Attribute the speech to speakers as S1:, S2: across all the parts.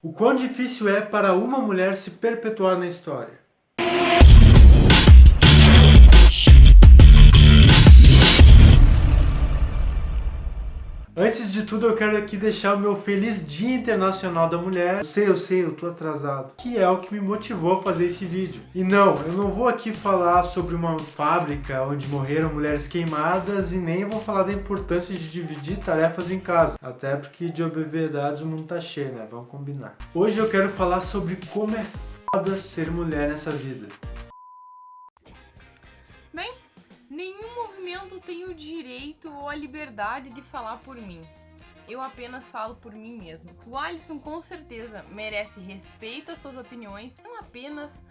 S1: O quão difícil é para uma mulher se perpetuar na história? Antes de tudo, eu quero aqui deixar o meu feliz Dia Internacional da Mulher. Eu sei, eu tô atrasado. Que é o que me motivou a fazer esse vídeo. E não, eu não vou aqui falar sobre uma fábrica onde morreram mulheres queimadas e nem vou falar da importância de dividir tarefas em casa. Até porque de obviedades o mundo tá cheio, né? Vamos combinar. Hoje eu quero falar sobre como é foda ser mulher nessa vida.
S2: Bem, nenhum movimento tem o direito ou a liberdade de falar por mim. Eu apenas falo por mim mesmo. O Alisson com certeza merece respeito às suas opiniões, não apenas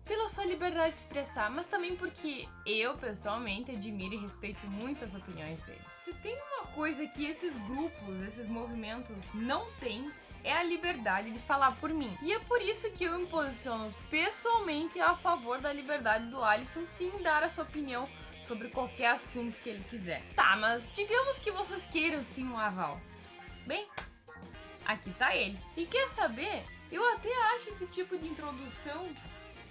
S2: pela sua liberdade de expressar, mas também porque eu, pessoalmente, admiro e respeito muito as opiniões dele. Se tem uma coisa que esses grupos, esses movimentos não têm, é a liberdade de falar por mim. E é por isso que eu me posiciono pessoalmente a favor da liberdade do Alisson sim dar a sua opinião sobre qualquer assunto que ele quiser. Tá, mas digamos que vocês queiram sim um aval. Bem, aqui tá ele. E quer saber? Eu até acho esse tipo de introdução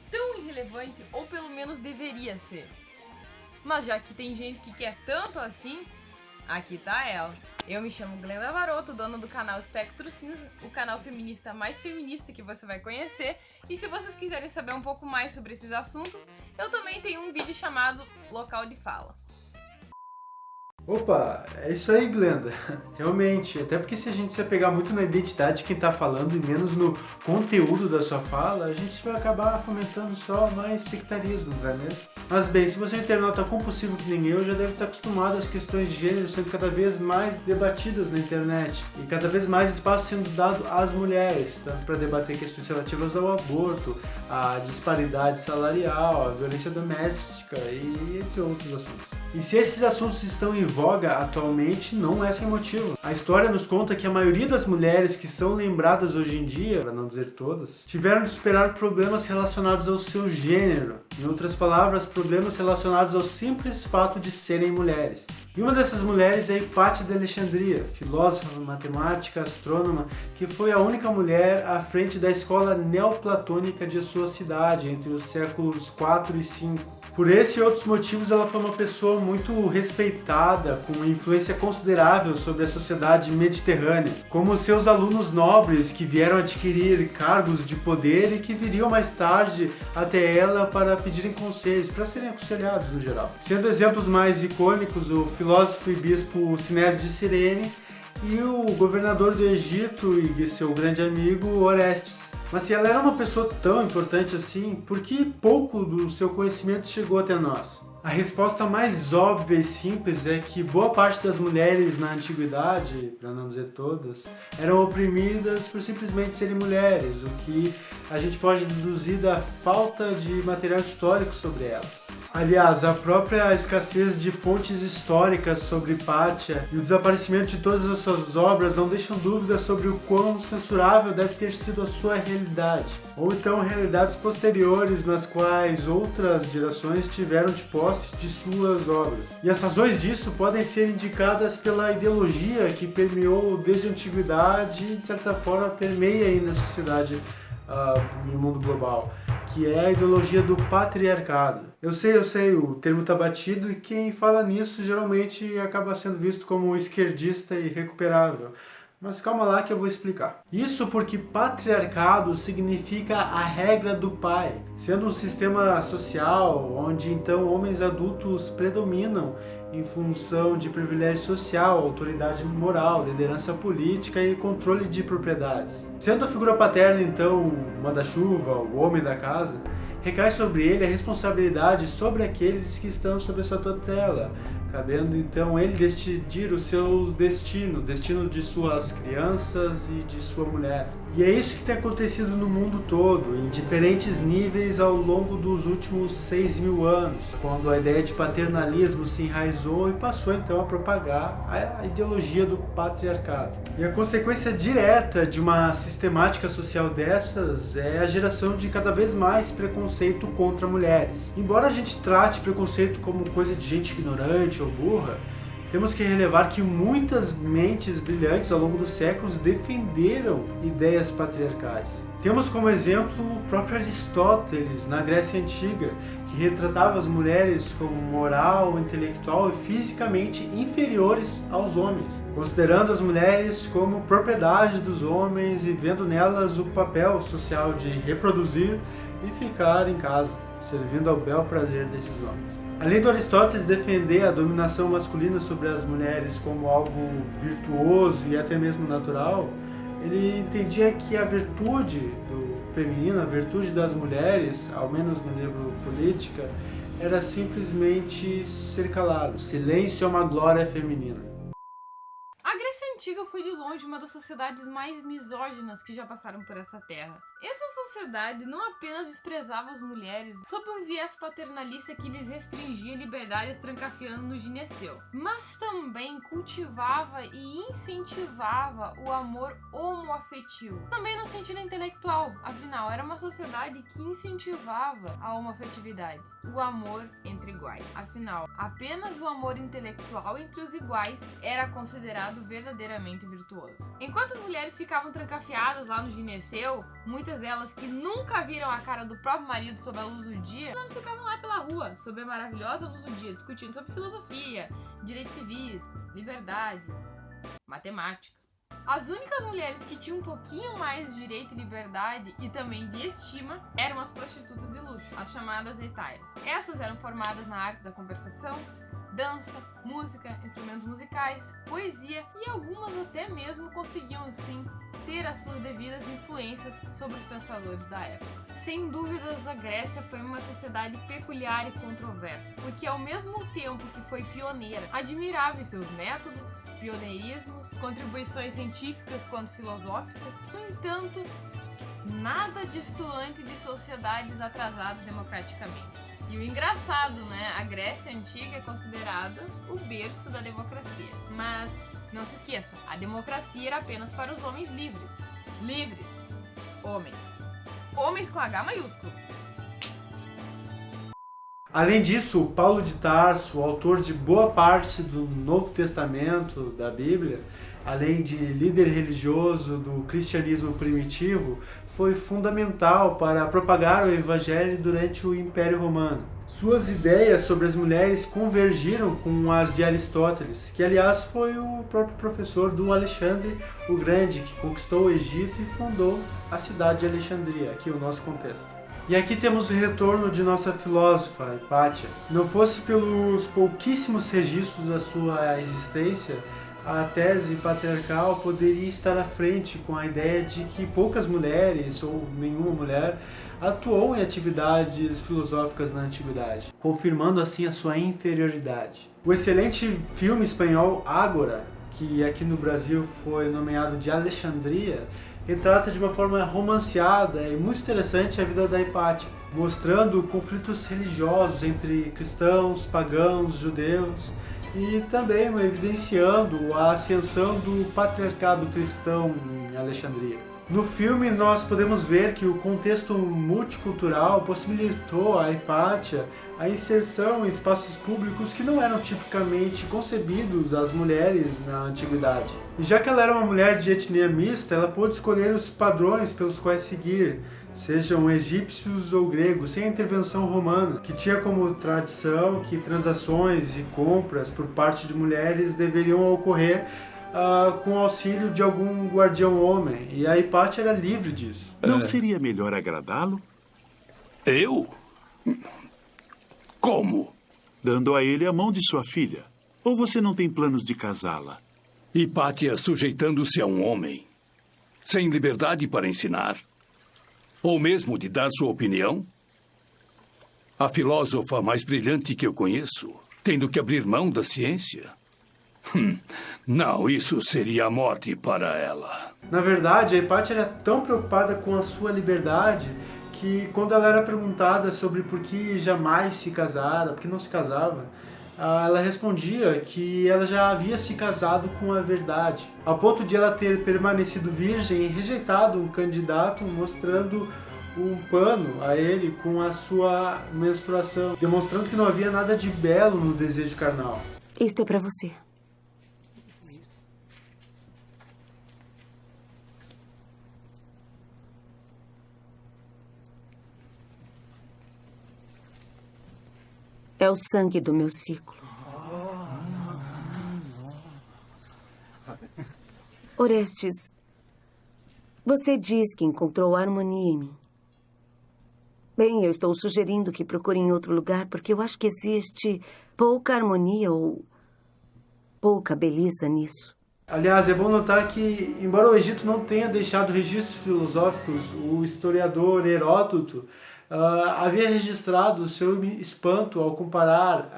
S2: tão irrelevante, ou pelo menos deveria ser. Mas já que tem gente que quer tanto assim, aqui tá ela. Eu me chamo Glenda Varoto, dona do canal Espectro Cinza, o canal feminista mais feminista que você vai conhecer. E se vocês quiserem saber um pouco mais sobre esses assuntos, eu também tenho um vídeo chamado Local de Fala.
S1: Opa, é isso aí, Glenda. Realmente, até porque se a gente se apegar muito na identidade de quem tá falando e menos no conteúdo da sua fala, a gente vai acabar fomentando só mais sectarismo, não é mesmo? Mas bem, se você é um internauta compulsivo que nem eu, já deve estar acostumado às questões de gênero sendo cada vez mais debatidas na internet e cada vez mais espaço sendo dado às mulheres, tanto para debater questões relativas ao aborto, à disparidade salarial, à violência doméstica e entre outros assuntos. E se esses assuntos estão em voga atualmente, não é sem motivo. A história nos conta que a maioria das mulheres que são lembradas hoje em dia, para não dizer todas, tiveram de superar problemas relacionados ao seu gênero. Em outras palavras, problemas relacionados ao simples fato de serem mulheres. E uma dessas mulheres é Hipátia de Alexandria, filósofa, matemática, astrônoma, que foi a única mulher à frente da escola neoplatônica de sua cidade entre os séculos 4 e 5. Por esse e outros motivos, ela foi uma pessoa muito respeitada, com uma influência considerável sobre a sociedade mediterrânea, como seus alunos nobres que vieram adquirir cargos de poder e que viriam mais tarde até ela para pedirem conselhos, para serem aconselhados no geral. Sendo exemplos mais icônicos, o filósofo e bispo Sinésio de Cirene e o governador do Egito e seu grande amigo Orestes. Mas se ela era uma pessoa tão importante assim, por que pouco do seu conhecimento chegou até nós? A resposta mais óbvia e simples é que boa parte das mulheres na antiguidade, para não dizer todas, eram oprimidas por simplesmente serem mulheres, o que a gente pode deduzir da falta de material histórico sobre elas. Aliás, a própria escassez de fontes históricas sobre Hipátia e o desaparecimento de todas as suas obras não deixam dúvidas sobre o quão censurável deve ter sido a sua realidade. Ou então realidades posteriores nas quais outras gerações tiveram de posse de suas obras. E as razões disso podem ser indicadas pela ideologia que permeou desde a antiguidade e de certa forma permeia ainda a sociedade e o mundo global, que é a ideologia do patriarcado. Eu sei, o termo tá batido e quem fala nisso geralmente acaba sendo visto como esquerdista e irrecuperável. Mas calma lá que eu vou explicar. Isso porque patriarcado significa a regra do pai, sendo um sistema social onde então homens adultos predominam em função de privilégio social, autoridade moral, liderança política e controle de propriedades. Sendo a figura paterna então o manda-chuva, o homem da casa, recai sobre ele a responsabilidade sobre aqueles que estão sob a sua tutela, cabendo então ele decidir o seu destino, o destino de suas crianças e de sua mulher. E é isso que tem acontecido no mundo todo, em diferentes níveis ao longo dos últimos 6.000 anos, quando a ideia de paternalismo se enraizou e passou então a propagar a ideologia do patriarcado. E a consequência direta de uma sistemática social dessas é a geração de cada vez mais preconceito contra mulheres. Embora a gente trate preconceito como coisa de gente ignorante ou burra, Temos que relevar que muitas mentes brilhantes ao longo dos séculos defenderam ideias patriarcais. Temos como exemplo o próprio Aristóteles, na Grécia Antiga, que retratava as mulheres como moral, intelectual e fisicamente inferiores aos homens, considerando as mulheres como propriedade dos homens e vendo nelas o papel social de reproduzir e ficar em casa, servindo ao bel prazer desses homens. Além do Aristóteles defender a dominação masculina sobre as mulheres como algo virtuoso e até mesmo natural, ele entendia que a virtude do feminino, a virtude das mulheres, ao menos no livro Política, era simplesmente ser calado. Silêncio é uma glória feminina.
S2: A Grécia Antiga foi de longe uma das sociedades mais misóginas que já passaram por essa terra. Essa sociedade não apenas desprezava as mulheres sob um viés paternalista que lhes restringia liberdades trancafiando no gineceu, mas também cultivava e incentivava o amor homoafetivo, também no sentido intelectual. Afinal, era uma sociedade que incentivava a homoafetividade, o amor entre iguais. Afinal, apenas o amor intelectual entre os iguais era considerado verdadeiramente virtuoso. Enquanto as mulheres ficavam trancafiadas lá no gineceu, muitas delas que nunca viram a cara do próprio marido sob a luz do dia, elas ficavam lá pela rua, sob a maravilhosa luz do dia, discutindo sobre filosofia, direitos civis, liberdade, matemática. As únicas mulheres que tinham um pouquinho mais de direito e liberdade e também de estima eram as prostitutas de luxo, as chamadas etairas. Essas eram formadas na arte da conversação, dança, música, instrumentos musicais, poesia e algumas até mesmo conseguiam sim ter as suas devidas influências sobre os pensadores da época. Sem dúvidas, a Grécia foi uma sociedade peculiar e controversa, porque ao mesmo tempo que foi pioneira, admirava em seus métodos, pioneirismos, contribuições científicas quanto filosóficas. No entanto, nada distoante de sociedades atrasadas democraticamente. E o engraçado, né? A Grécia Antiga é considerada o berço da democracia. Mas não se esqueçam, a democracia era apenas para os homens livres. Livres. Homens. Homens com H maiúsculo.
S1: Além disso, Paulo de Tarso, autor de boa parte do Novo Testamento da Bíblia, além de líder religioso do cristianismo primitivo, foi fundamental para propagar o Evangelho durante o Império Romano. Suas ideias sobre as mulheres convergiram com as de Aristóteles, que aliás foi o próprio professor do Alexandre o Grande, que conquistou o Egito e fundou a cidade de Alexandria, aqui o nosso contexto. E aqui temos o retorno de nossa filósofa, Hipátia. Não fosse pelos pouquíssimos registros da sua existência, a tese patriarcal poderia estar à frente com a ideia de que poucas mulheres, ou nenhuma mulher, atuou em atividades filosóficas na antiguidade, confirmando assim a sua inferioridade. O excelente filme espanhol Ágora, que aqui no Brasil foi nomeado de Alexandria, retrata de uma forma romanceada e muito interessante a vida da Hipátia, mostrando conflitos religiosos entre cristãos, pagãos, judeus, e também evidenciando a ascensão do patriarcado cristão em Alexandria. No filme nós podemos ver que o contexto multicultural possibilitou a Hipátia a inserção em espaços públicos que não eram tipicamente concebidos às mulheres na antiguidade. E já que ela era uma mulher de etnia mista, ela pôde escolher os padrões pelos quais seguir, sejam egípcios ou gregos, sem a intervenção romana, que tinha como tradição que transações e compras por parte de mulheres deveriam ocorrer com o auxílio de algum guardião homem, e a Hipátia era livre disso.
S3: Não seria melhor agradá-lo?
S4: Eu? Como?
S3: Dando a ele a mão de sua filha. Ou você não tem planos de casá-la?
S4: Hipátia sujeitando-se a um homem, sem liberdade para ensinar, ou mesmo de dar sua opinião? A filósofa mais brilhante que eu conheço, tendo que abrir mão da ciência? Não, isso seria a morte para ela.
S1: Na verdade, a Hipátia era tão preocupada com a sua liberdade que quando ela era perguntada sobre por que jamais se casara, por que não se casava, ela respondia que ela já havia se casado com a verdade, ao ponto de ela ter permanecido virgem e rejeitado um candidato mostrando um pano a ele com a sua menstruação, demonstrando que não havia nada de belo no desejo carnal.
S5: Isto é para você. É o sangue do meu ciclo. Orestes, você diz que encontrou harmonia em mim. Bem, eu estou sugerindo que procure em outro lugar porque eu acho que existe pouca harmonia ou pouca beleza nisso.
S1: Aliás, é bom notar que, embora o Egito não tenha deixado registros filosóficos, o historiador Heródoto havia registrado seu espanto ao comparar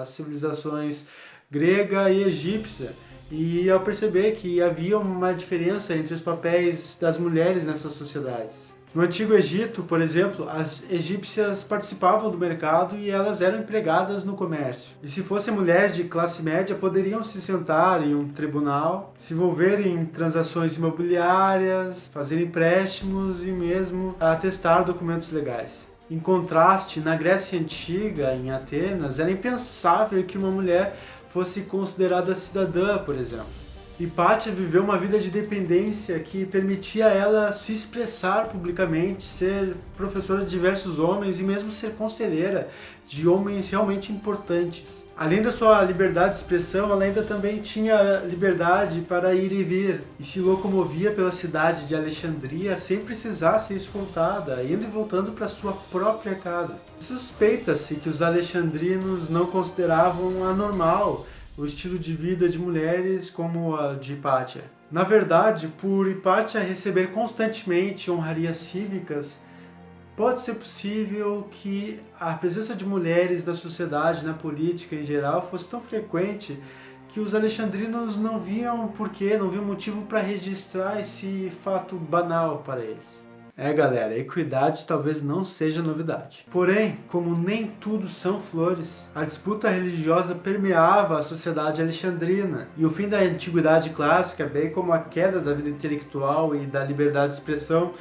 S1: as civilizações grega e egípcia e ao perceber que havia uma diferença entre os papéis das mulheres nessas sociedades. No Antigo Egito, por exemplo, as egípcias participavam do mercado e elas eram empregadas no comércio. E se fossem mulheres de classe média, poderiam se sentar em um tribunal, se envolver em transações imobiliárias, fazer empréstimos e mesmo atestar documentos legais. Em contraste, na Grécia Antiga, em Atenas, era impensável que uma mulher fosse considerada cidadã, por exemplo. Hipátia viveu uma vida de dependência que permitia a ela se expressar publicamente, ser professora de diversos homens e mesmo ser conselheira de homens realmente importantes. Além da sua liberdade de expressão, ela ainda também tinha liberdade para ir e vir e se locomovia pela cidade de Alexandria sem precisar ser escoltada, indo e voltando para sua própria casa. Suspeita-se que os alexandrinos não consideravam anormal o estilo de vida de mulheres como a de Hipátia. Na verdade, por Hipátia receber constantemente honrarias cívicas, pode ser possível que a presença de mulheres na sociedade, na política em geral, fosse tão frequente que os alexandrinos não viam porquê, não viam motivo para registrar esse fato banal para eles. Galera, equidade talvez não seja novidade. Porém, como nem tudo são flores, a disputa religiosa permeava a sociedade alexandrina, e o fim da antiguidade clássica, bem como a queda da vida intelectual e da liberdade de expressão,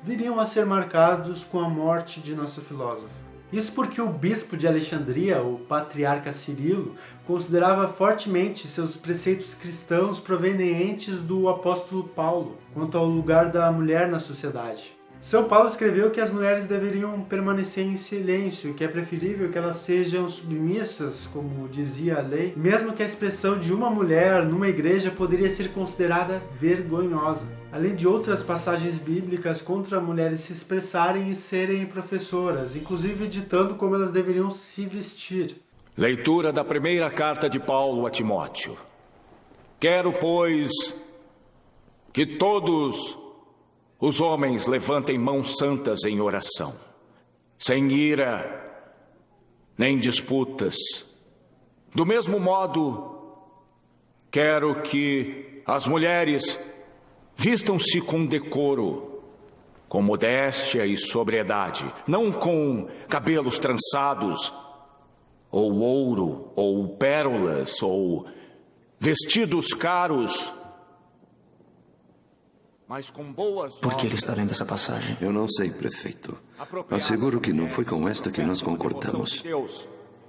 S1: viriam a ser marcados com a morte de nosso filósofo. Isso porque o bispo de Alexandria, o patriarca Cirilo, considerava fortemente seus preceitos cristãos provenientes do apóstolo Paulo, quanto ao lugar da mulher na sociedade. São Paulo escreveu que as mulheres deveriam permanecer em silêncio, que é preferível que elas sejam submissas, como dizia a lei, mesmo que a expressão de uma mulher numa igreja poderia ser considerada vergonhosa. Além de outras passagens bíblicas contra mulheres se expressarem e serem professoras, inclusive ditando como elas deveriam se vestir.
S6: Leitura da primeira carta de Paulo a Timóteo. Quero, pois, que todos os homens levantem mãos santas em oração, sem ira, nem disputas. Do mesmo modo, quero que as mulheres vistam-se com decoro, com modéstia e sobriedade, não com cabelos trançados, ou ouro, ou pérolas, ou vestidos caros, mas com boas
S7: Por que ele está lendo essa passagem?
S8: Eu não sei, prefeito. Asseguro que não foi com esta que nós concordamos.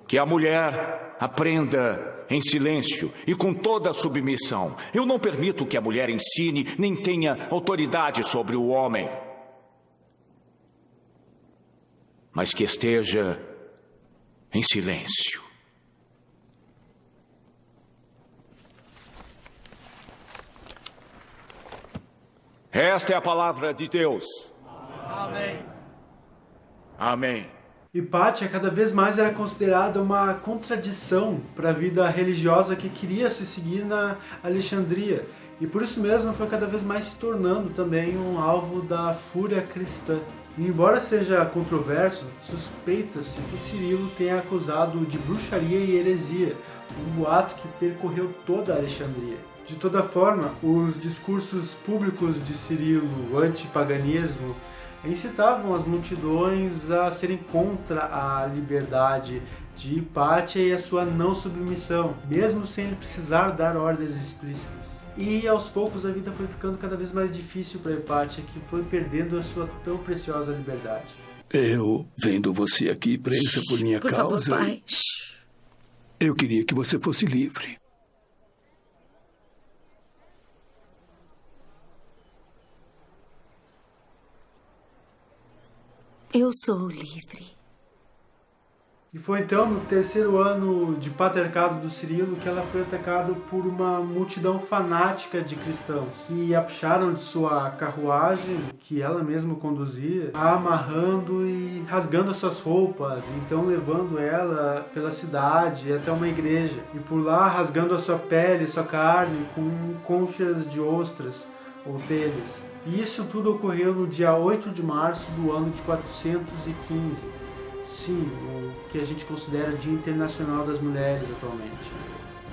S6: Que a mulher aprenda em silêncio e com toda a submissão. Eu não permito que a mulher ensine nem tenha autoridade sobre o homem, mas que esteja em silêncio. Esta é a palavra de Deus.
S7: Amém.
S6: Amém.
S1: Hipátia cada vez mais era considerada uma contradição para a vida religiosa que queria se seguir na Alexandria, e por isso mesmo foi cada vez mais se tornando também um alvo da fúria cristã. E embora seja controverso, suspeita-se que Cirilo tenha acusado de bruxaria e heresia, um boato que percorreu toda a Alexandria. De toda forma, os discursos públicos de Cirilo, o antipaganismo, incitavam as multidões a serem contra a liberdade de Hipátia e a sua não submissão, mesmo sem ele precisar dar ordens explícitas. E aos poucos a vida foi ficando cada vez mais difícil para Hipátia, que foi perdendo a sua tão preciosa liberdade.
S4: Eu, vendo você aqui presa por minha
S5: Por
S4: causa,
S5: favor, pai.
S4: eu queria que você fosse livre.
S5: Eu sou livre.
S1: E foi então no terceiro ano de patriarcado do Cirilo que ela foi atacada por uma multidão fanática de cristãos que a puxaram de sua carruagem, que ela mesma conduzia, amarrando e rasgando as suas roupas, então levando ela pela cidade até uma igreja e por lá rasgando a sua pele, sua carne com conchas de ostras ou telhas. E isso tudo ocorreu no dia 8 de março do ano de 415. Sim, o que a gente considera Dia Internacional das Mulheres atualmente.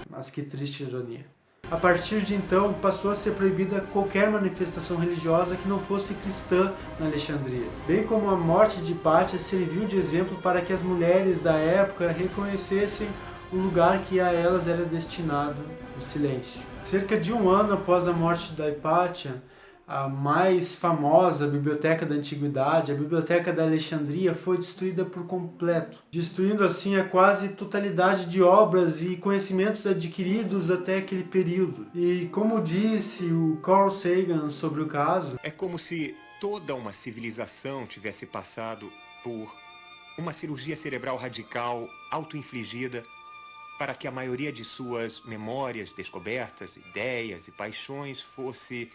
S1: Mas que triste ironia. A partir de então, passou a ser proibida qualquer manifestação religiosa que não fosse cristã na Alexandria. Bem como a morte de Hipátia serviu de exemplo para que as mulheres da época reconhecessem o lugar que a elas era destinado, o silêncio. Cerca de um ano após a morte da Hipátia, a mais famosa biblioteca da antiguidade, a Biblioteca da Alexandria, foi destruída por completo, destruindo assim a quase totalidade de obras e conhecimentos adquiridos até aquele período. E como disse o Carl Sagan sobre o caso,
S9: é como se toda uma civilização tivesse passado por uma cirurgia cerebral radical auto-infligida para que a maioria de suas memórias, descobertas, ideias e paixões fosse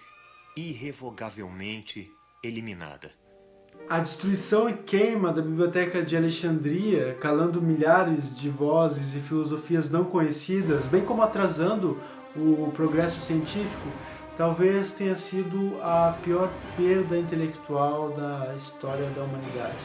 S9: irrevogavelmente eliminada.
S1: A destruição e queima da Biblioteca de Alexandria, calando milhares de vozes e filosofias não conhecidas, bem como atrasando o progresso científico, talvez tenha sido a pior perda intelectual da história da humanidade.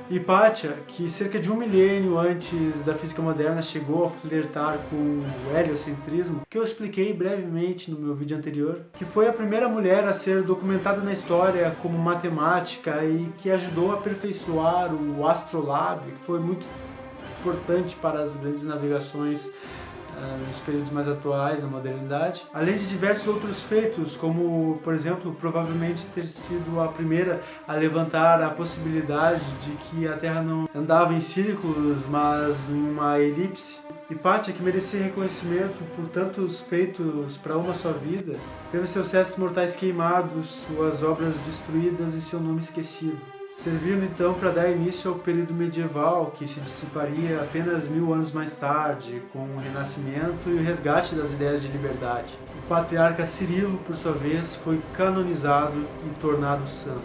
S1: Hipátia, que cerca de um milênio antes da física moderna chegou a flertar com o heliocentrismo, que eu expliquei brevemente no meu vídeo anterior, que foi a primeira mulher a ser documentada na história como matemática e que ajudou a aperfeiçoar o astrolábio, que foi muito importante para as grandes navegações nos períodos mais atuais da modernidade, além de diversos outros feitos, como, por exemplo, provavelmente ter sido a primeira a levantar a possibilidade de que a Terra não andava em círculos, mas em uma elipse. Hipátia, que merecia reconhecimento por tantos feitos para uma só vida, teve seus restos mortais queimados, suas obras destruídas e seu nome esquecido, servindo então para dar início ao período medieval, que se dissiparia apenas 1000 anos mais tarde, com o Renascimento e o resgate das ideias de liberdade. O patriarca Cirilo, por sua vez, foi canonizado e tornado santo.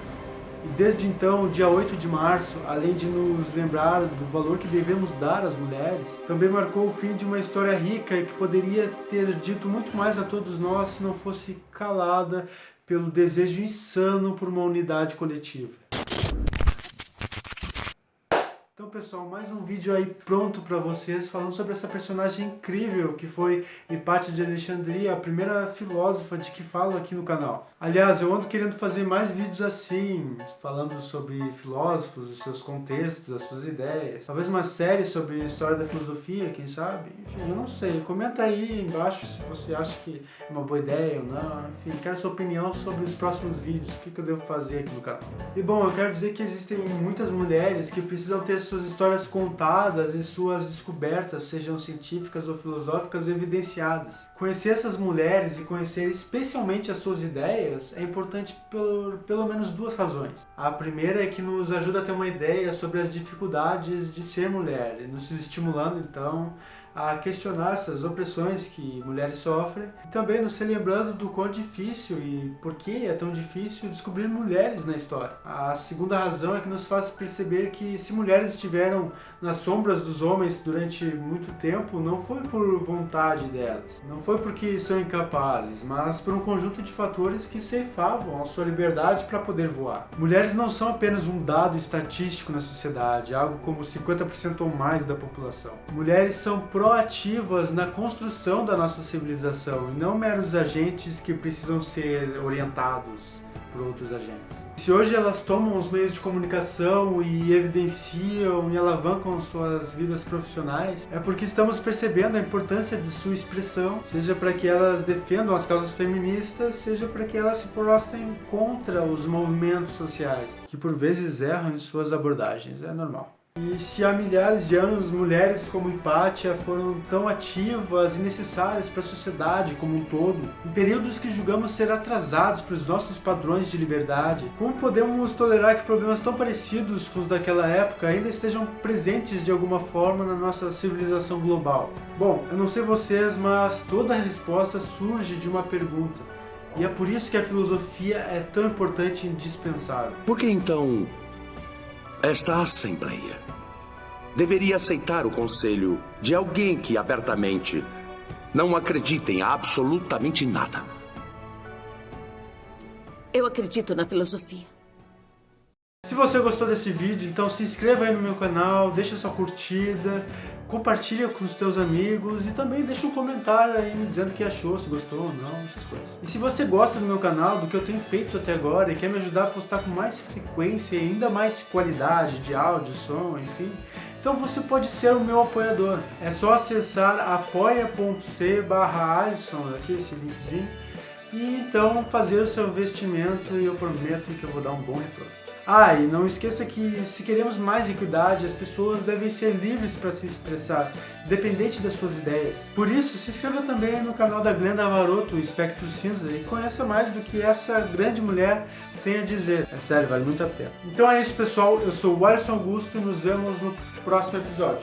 S1: E desde então, o dia 8 de março, além de nos lembrar do valor que devemos dar às mulheres, também marcou o fim de uma história rica e que poderia ter dito muito mais a todos nós se não fosse calada pelo desejo insano por uma unidade coletiva. Então, pessoal, mais um vídeo aí pronto para vocês, falando sobre essa personagem incrível que foi Hipátia de Alexandria, a primeira filósofa de que falo aqui no canal. Aliás, eu ando querendo fazer mais vídeos assim, falando sobre filósofos, os seus contextos, as suas ideias. Talvez uma série sobre a história da filosofia, quem sabe? Enfim, eu não sei. Comenta aí embaixo se você acha que é uma boa ideia ou não. Enfim, quero sua opinião sobre os próximos vídeos, o que eu devo fazer aqui no canal. E bom, eu quero dizer que existem muitas mulheres que precisam ter suas histórias contadas e suas descobertas, sejam científicas ou filosóficas, evidenciadas. Conhecer essas mulheres e conhecer especialmente as suas ideias é importante por pelo menos duas razões. A primeira é que nos ajuda a ter uma ideia sobre as dificuldades de ser mulher, nos estimulando então a questionar essas opressões que mulheres sofrem e também nos lembrando do quão difícil e por que é tão difícil descobrir mulheres na história. A segunda razão é que nos faz perceber que se mulheres estiveram nas sombras dos homens durante muito tempo, não foi por vontade delas, não foi porque são incapazes, mas por um conjunto de fatores que ceifavam a sua liberdade para poder voar. Mulheres não são apenas um dado estatístico na sociedade, algo como 50% ou mais da população. Mulheres são proativas na construção da nossa civilização e não meros agentes que precisam ser orientados por outros agentes. Se hoje elas tomam os meios de comunicação e evidenciam e alavancam suas vidas profissionais, é porque estamos percebendo a importância de sua expressão, seja para que elas defendam as causas feministas, seja para que elas se prostrem contra os movimentos sociais, que por vezes erram em suas abordagens, é normal. E se há milhares de anos mulheres como Hipátia foram tão ativas e necessárias para a sociedade como um todo, em períodos que julgamos ser atrasados para os nossos padrões de liberdade, como podemos tolerar que problemas tão parecidos com os daquela época ainda estejam presentes de alguma forma na nossa civilização global? Bom, eu não sei vocês, mas toda a resposta surge de uma pergunta. E é por isso que a filosofia é tão importante e indispensável.
S10: Por que então esta Assembleia deveria aceitar o conselho de alguém que abertamente não acredita em absolutamente nada?
S5: Eu acredito na filosofia.
S1: Se você gostou desse vídeo, então se inscreva aí no meu canal, deixa sua curtida, compartilha com os teus amigos e também deixa um comentário aí me dizendo o que achou, se gostou ou não, essas coisas. E se você gosta do meu canal, do que eu tenho feito até agora e quer me ajudar a postar com mais frequência e ainda mais qualidade de áudio, som, enfim, então você pode ser o meu apoiador. É só acessar apoia.c/Alisson, aqui esse linkzinho, e então fazer o seu investimento e eu prometo que eu vou dar um bom retorno. Ah, e não esqueça que se queremos mais equidade, as pessoas devem ser livres para se expressar, independente das suas ideias. Por isso, se inscreva também no canal da Glenda Varoto, o Espectro Cinza, e conheça mais do que essa grande mulher tem a dizer. É sério, vale muito a pena. Então é isso, pessoal. Eu sou o Alisson Augusto e nos vemos no próximo episódio.